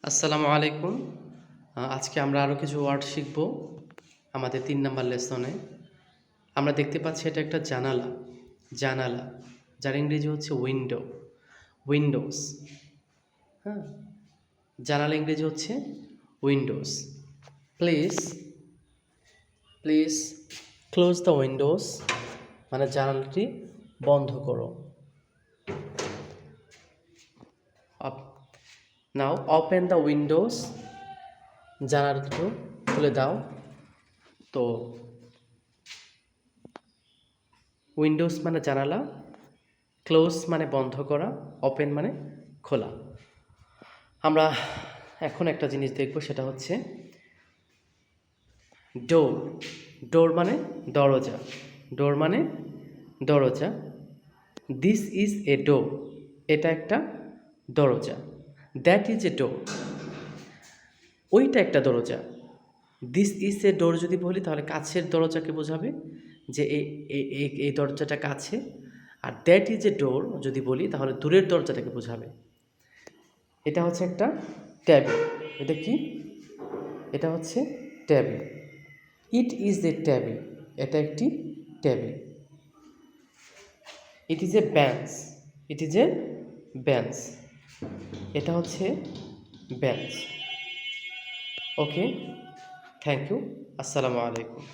আসসালামু আলাইকুম। আজকে আমরা আরও কিছু ওয়ার্ড শিখব আমাদের ৩ নাম্বার লেসনে। আমরা দেখতে পাচ্ছি এটা একটা জানালা, জানালা যার ইংরেজি হচ্ছে উইন্ডো, উইন্ডোজ। হ্যাঁ, জানালা ইংরেজি হচ্ছে Windows. Please please close the Windows, মানে জানালাটি বন্ধ করো। নাও ওপেন দ্য উইন্ডোজ, জানালাটি খুলে দাও। তো উইন্ডোজ মানে জানালা, ক্লোজ মানে বন্ধ করা, ওপেন মানে খোলা। আমরা এখন একটা জিনিস দেখব, সেটা হচ্ছে ডোর। ডোর মানে দরজা, ডোর মানে দরজা। দিস ইজ এ ডোর, এটা একটা দরজা। দ্যাট ইজ এ ডোর, ওইটা একটা দরজা। দিস ইজ এ ডোর যদি বলি তাহলে কাছের দরজাকে বোঝাবে, যে এই দরজাটা কাছে। আর দ্যাট ইজ এ ডোর যদি বলি তাহলে দূরের দরজাটাকে বোঝাবে। এটা হচ্ছে একটা টেবিল। এটা কি? এটা হচ্ছে table. It is a table, এটা একটি table. It is a bench, it is a bench, এটা হচ্ছে বেঞ্চ। ওকে, থ্যাংক ইউ, আসসালামু আলাইকুম।